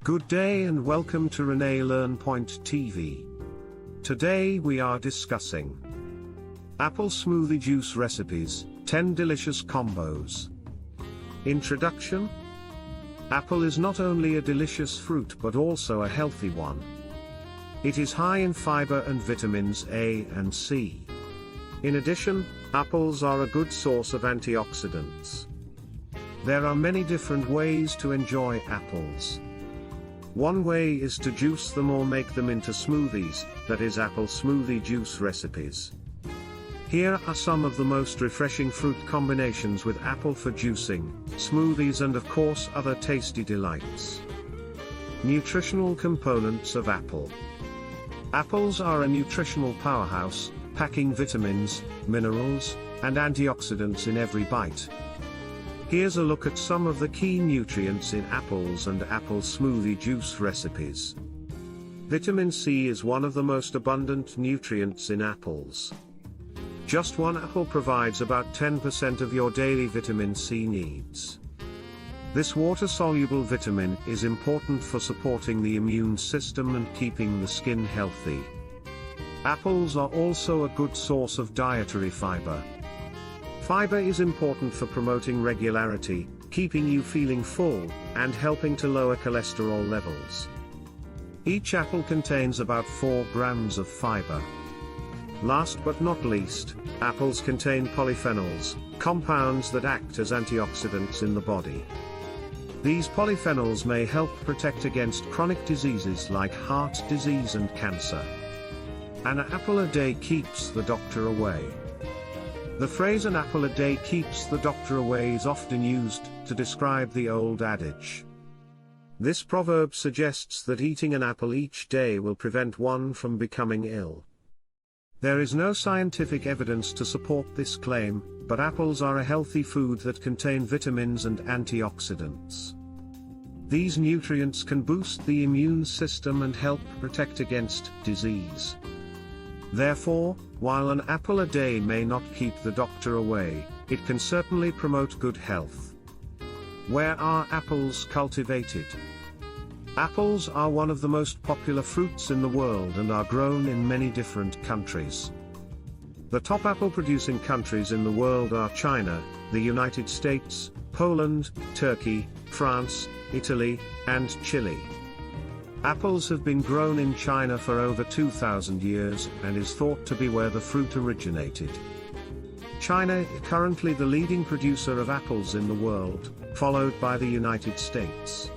Good day and welcome to Renee Learn Point TV. Today we are discussing apple smoothie juice recipes, 10 delicious combos. Introduction. Apple is not only a delicious fruit but also a healthy one. It is high in fiber and vitamins A and C. In addition, apples are a good source of antioxidants. There are many different ways to enjoy apples. One way is to juice them or make them into smoothies, that is apple smoothie juice recipes. Here are some of the most refreshing fruit combinations with apple for juicing, smoothies and of course other tasty delights. Nutritional components of apple. Apples are a nutritional powerhouse, packing vitamins, minerals, and antioxidants in every bite. Here's a look at some of the key nutrients in apples and apple smoothie juice recipes. Vitamin C is one of the most abundant nutrients in apples. Just one apple provides about 10% of your daily vitamin C needs. This water-soluble vitamin is important for supporting the immune system and keeping the skin healthy. Apples are also a good source of dietary fiber. Fiber is important for promoting regularity, keeping you feeling full, and helping to lower cholesterol levels. Each apple contains about 4 grams of fiber. Last but not least, apples contain polyphenols, compounds that act as antioxidants in the body. These polyphenols may help protect against chronic diseases like heart disease and cancer. An apple a day keeps the doctor away. The phrase "an apple a day keeps the doctor away" is often used to describe the old adage. This proverb suggests that eating an apple each day will prevent one from becoming ill. There is no scientific evidence to support this claim, but apples are a healthy food that contain vitamins and antioxidants. These nutrients can boost the immune system and help protect against disease. Therefore, while an apple a day may not keep the doctor away, it can certainly promote good health. Where are apples cultivated? Apples are one of the most popular fruits in the world and are grown in many different countries. The top apple-producing countries in the world are China, the United States, Poland, Turkey, France, Italy, and Chile. Apples have been grown in China for over 2,000 years and is thought to be where the fruit originated. China is currently the leading producer of apples in the world, followed by the United States.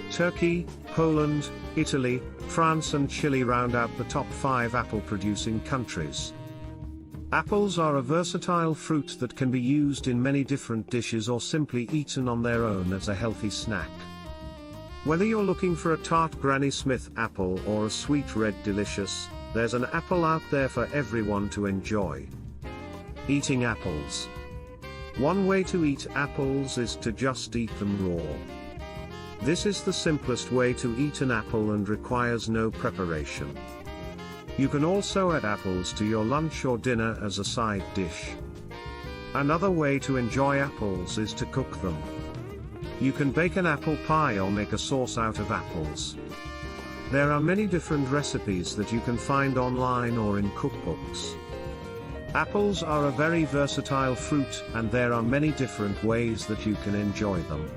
Turkey, Poland, Italy, France and Chile round out the top 5 apple-producing countries. Apples are a versatile fruit that can be used in many different dishes or simply eaten on their own as a healthy snack. Whether you're looking for a tart Granny Smith apple or a sweet red delicious, there's an apple out there for everyone to enjoy. Eating apples. One way to eat apples is to just eat them raw. This is the simplest way to eat an apple and requires no preparation. You can also add apples to your lunch or dinner as a side dish. Another way to enjoy apples is to cook them. You can bake an apple pie or make a sauce out of apples. There are many different recipes that you can find online or in cookbooks. Apples are a very versatile fruit and there are many different ways that you can enjoy them.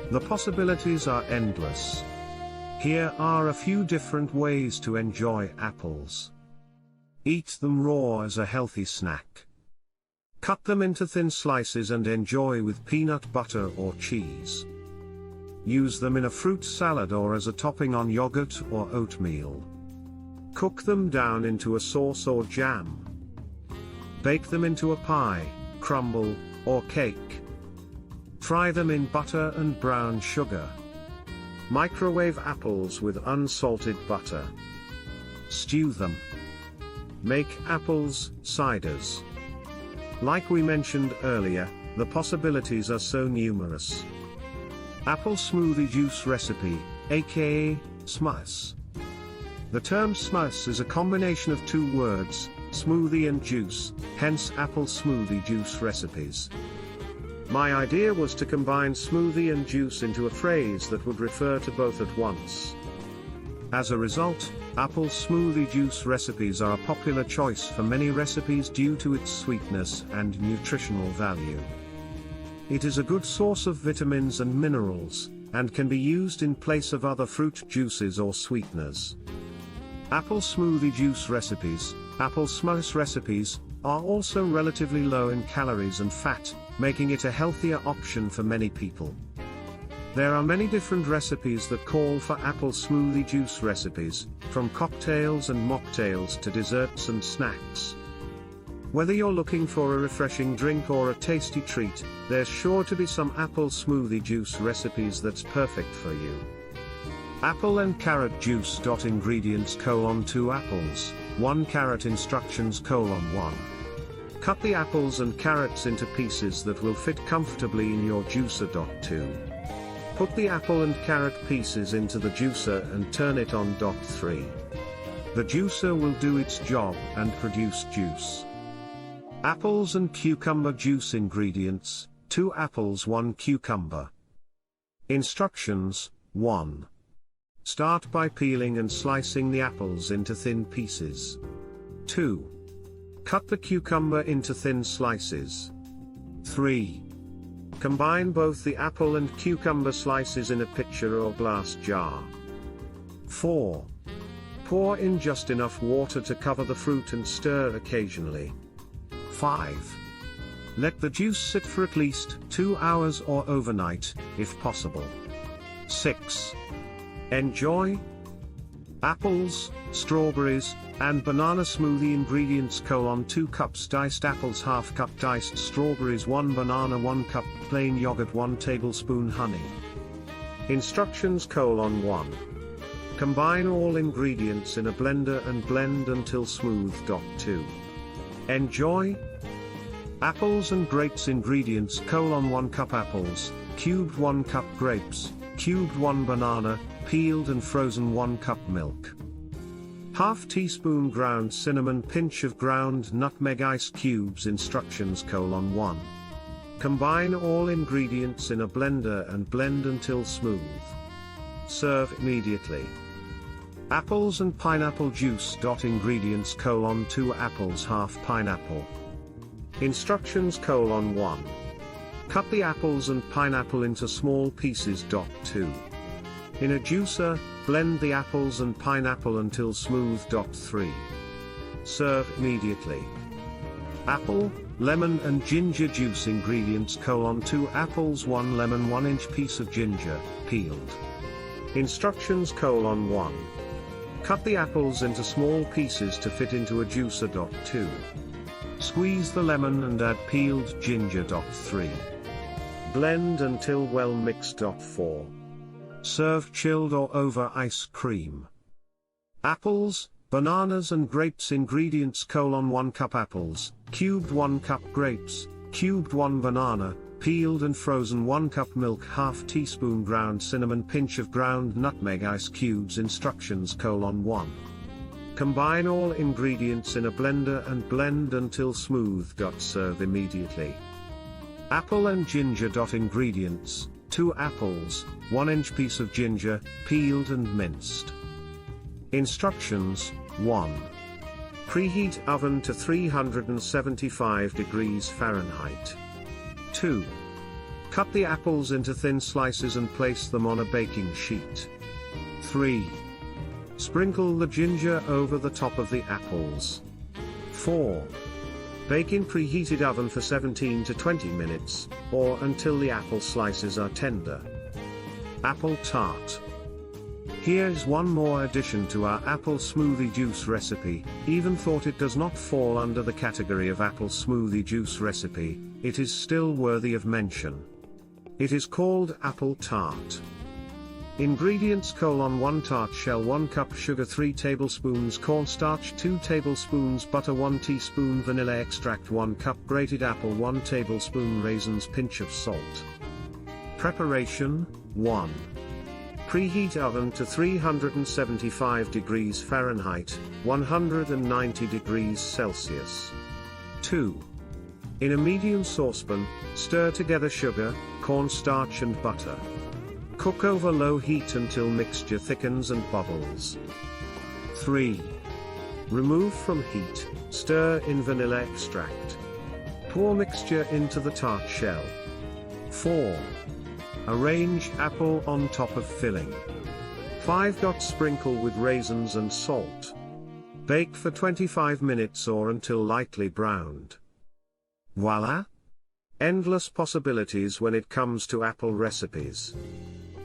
The possibilities are endless. Here are a few different ways to enjoy apples. Eat them raw as a healthy snack. Cut them into thin slices and enjoy with peanut butter or cheese. Use them in a fruit salad or as a topping on yogurt or oatmeal. Cook them down into a sauce or jam. Bake them into a pie, crumble, or cake. Fry them in butter and brown sugar. Microwave apples with unsalted butter. Stew them. Make apples ciders. Like we mentioned earlier, the possibilities are so numerous. Apple smoothie juice recipe, aka Smuice. The term Smuice is a combination of 2 words, smoothie and juice, hence apple smoothie juice recipes. My idea was to combine smoothie and juice into a phrase that would refer to both at once. As a result, apple smoothie juice recipes are a popular choice for many recipes due to its sweetness and nutritional value. It is a good source of vitamins and minerals, and can be used in place of other fruit juices or sweeteners. Apple smoothie juice recipes, apple Smuice recipes, are also relatively low in calories and fat, making it a healthier option for many people. There are many different recipes that call for apple smoothie juice recipes, from cocktails and mocktails to desserts and snacks. Whether you're looking for a refreshing drink or a tasty treat, there's sure to be some apple smoothie juice recipes that's perfect for you. Apple and carrot juice. Ingredients: 2 apples, 1 carrot. Instructions: 1. Cut the apples and carrots into pieces that will fit comfortably in your juicer. 2. Put the apple and carrot pieces into the juicer and turn it on. 3. The juicer will do its job and produce juice. Apples and cucumber juice. Ingredients: 2 apples, 1 cucumber. Instructions: 1. Start by peeling and slicing the apples into thin pieces. 2. Cut the cucumber into thin slices. 3. Combine both the apple and cucumber slices in a pitcher or glass jar. 4. Pour in just enough water to cover the fruit and stir occasionally. 5. Let the juice sit for at least 2 hours or overnight, if possible. 6. Enjoy. Apples, strawberries, and banana smoothie. Ingredients: 2 cups diced apples, ½ cup diced strawberries, 1 banana, 1 cup plain yogurt, 1 tablespoon honey. Instructions: 1. Combine all ingredients in a blender and blend until smooth. 2. Enjoy. Apples and grapes. Ingredients: 1 cup apples, cubed 1 cup grapes, cubed 1 banana, peeled and frozen 1 cup milk. ½ teaspoon ground cinnamon, pinch of ground nutmeg, ice cubes. Instructions: 1. Combine all ingredients in a blender and blend until smooth. Serve immediately. Apples and pineapple juice. Ingredients: 2 apples, ½ pineapple. Instructions: 1. Cut the apples and pineapple into small pieces. 2. In a juicer, blend the apples and pineapple until smooth. 3. Serve immediately. Apple, lemon and ginger juice. Ingredients: 2 apples, 1 lemon, 1 inch piece of ginger, peeled. Instructions: 1. Cut the apples into small pieces to fit into a juicer. 2. Squeeze the lemon and add peeled ginger. 3. Blend until well mixed. 4. Serve chilled or over ice cream. Apples, bananas and grapes. Ingredients: 1 cup apples, cubed 1 cup grapes, cubed 1 banana, peeled and frozen 1 cup milk, ½ teaspoon ground cinnamon, pinch of ground nutmeg, ice cubes. Instructions: 1. Combine all ingredients in a blender and blend until smooth. Serve immediately. Apple and ginger. Ingredients: 2 apples, 1 inch piece of ginger, peeled and minced. Instructions: 1. Preheat oven to 375 degrees Fahrenheit. 2. Cut the apples into thin slices and place them on a baking sheet. 3. Sprinkle the ginger over the top of the apples. 4. Bake in preheated oven for 17 to 20 minutes, or until the apple slices are tender. Apple tart. Here's one more addition to our apple smoothie juice recipe. Even though it does not fall under the category of apple smoothie juice recipe, it is still worthy of mention. It is called apple tart. Ingredients: 1 tart shell, 1 cup sugar, 3 tablespoons cornstarch, 2 tablespoons butter, 1 teaspoon vanilla extract, 1 cup grated apple, 1 tablespoon raisins, pinch of salt. Preparation: 1. Preheat oven to 375 degrees Fahrenheit, 190 degrees Celsius. 2. In a medium saucepan, stir together sugar, cornstarch and butter. Cook over low heat until mixture thickens and bubbles. 3. Remove from heat, stir in vanilla extract. Pour mixture into the tart shell. 4. Arrange apple on top of filling. 5. Sprinkle with raisins and salt. Bake for 25 minutes or until lightly browned. Voila! Endless possibilities when it comes to apple recipes.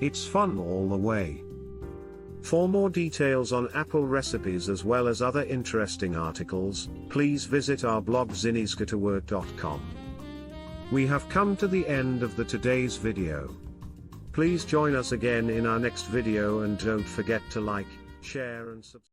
It's fun all the way. For more details on apple recipes as well as other interesting articles, please visit our blog zinnieskatowork.com. We have come to the end of today's video. Please join us again in our next video and don't forget to like, share and subscribe.